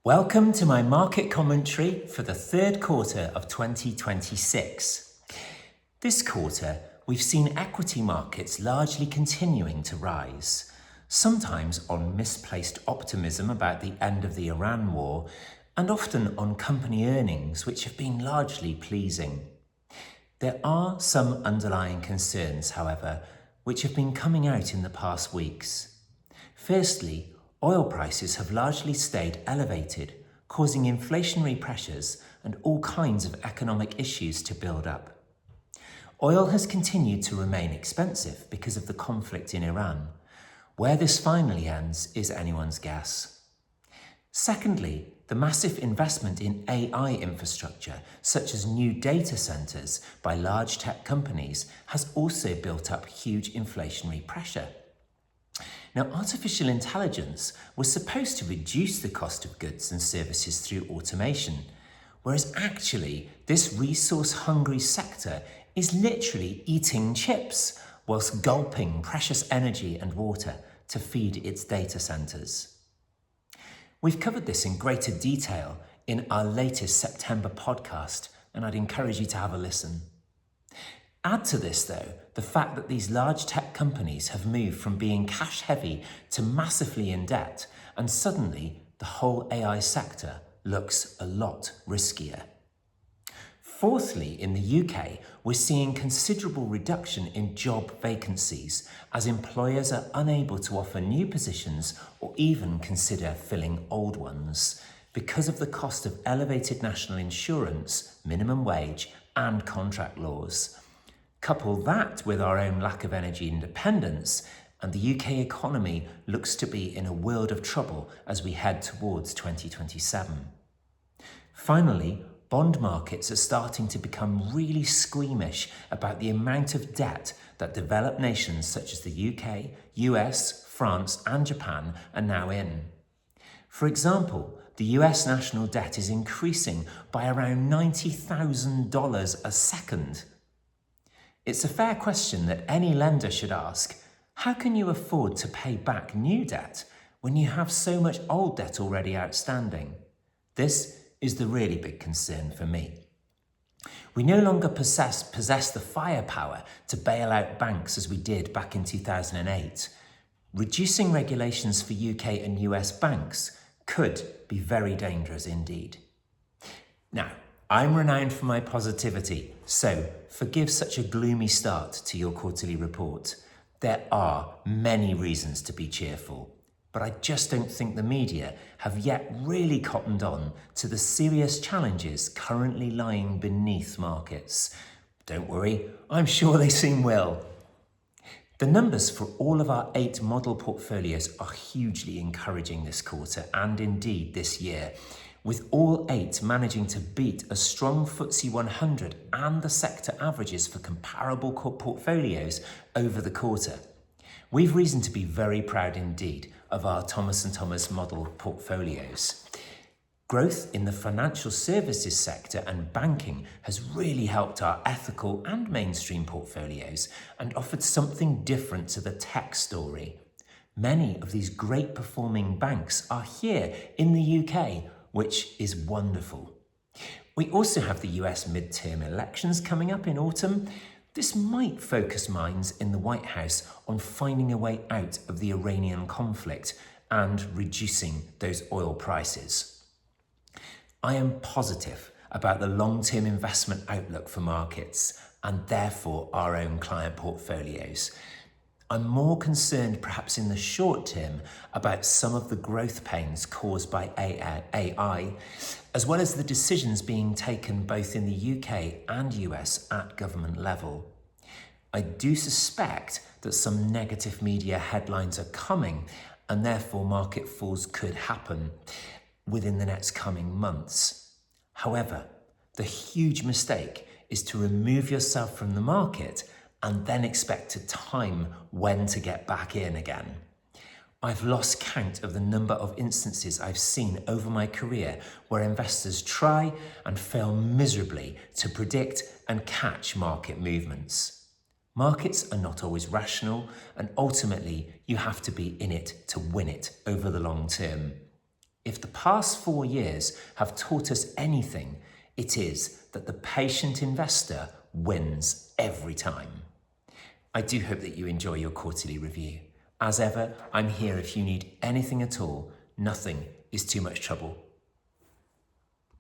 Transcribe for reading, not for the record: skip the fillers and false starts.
Welcome to my market commentary for the third quarter of 2026. This quarter, we've seen equity markets largely continuing to rise, sometimes on misplaced optimism about the end of the Iran war, and often on company earnings, which have been largely pleasing. There are some underlying concerns, however, which have been coming out in the past weeks. Firstly, oil prices have largely stayed elevated, causing inflationary pressures and all kinds of economic issues to build up. Oil has continued to remain expensive because of the conflict in Iran. Where this finally ends is anyone's guess. Secondly, the massive investment in AI infrastructure, such as new data centers by large tech companies, has also built up huge inflationary pressure. Now, artificial intelligence was supposed to reduce the cost of goods and services through automation, whereas actually this resource-hungry sector is literally eating chips whilst gulping precious energy and water to feed its data centers. We've covered this in greater detail in our latest September podcast, and I'd encourage you to have a listen. Add to this, though, the fact that these large tech companies have moved from being cash heavy to massively in debt, and suddenly the whole AI sector looks a lot riskier. Fourthly, in the UK, we're seeing considerable reduction in job vacancies as employers are unable to offer new positions or even consider filling old ones because of the cost of elevated national insurance, minimum wage, and contract laws. Couple that with our own lack of energy independence, and the UK economy looks to be in a world of trouble as we head towards 2027. Finally, bond markets are starting to become really squeamish about the amount of debt that developed nations such as the UK, US, France, and Japan are now in. For example, the US national debt is increasing by around $90,000 a second. It's a fair question that any lender should ask. How can you afford to pay back new debt when you have so much old debt already outstanding? This is the really big concern for me. We no longer possess the firepower to bail out banks as we did back in 2008. Reducing regulations for UK and US banks could be very dangerous indeed. Now, I'm renowned for my positivity, so forgive such a gloomy start to your quarterly report. There are many reasons to be cheerful, but I just don't think the media have yet really cottoned on to the serious challenges currently lying beneath markets. Don't worry, I'm sure they soon will. The numbers for all of our 8 model portfolios are hugely encouraging this quarter and indeed this year, with all 8 managing to beat a strong FTSE 100 and the sector averages for comparable portfolios over the quarter. We've reason to be very proud indeed of our Thomas & Thomas model portfolios. Growth in the financial services sector and banking has really helped our ethical and mainstream portfolios and offered something different to the tech story. Many of these great performing banks are here in the UK, which is wonderful. We also have the US midterm elections coming up in autumn. This might focus minds in the White House on finding a way out of the Iranian conflict and reducing those oil prices. I am positive about the long-term investment outlook for markets and therefore our own client portfolios. I'm more concerned perhaps in the short term about some of the growth pains caused by AI, as well as the decisions being taken both in the UK and US at government level. I do suspect that some negative media headlines are coming and therefore market falls could happen within the next coming months. However, the huge mistake is to remove yourself from the market and then expect to time when to get back in again. I've lost count of the number of instances I've seen over my career where investors try and fail miserably to predict and catch market movements. Markets are not always rational, and ultimately you have to be in it to win it over the long term. If the past 4 years have taught us anything, it is that the patient investor wins every time. I do hope that you enjoy your quarterly review. As ever, I'm here if you need anything at all. Nothing is too much trouble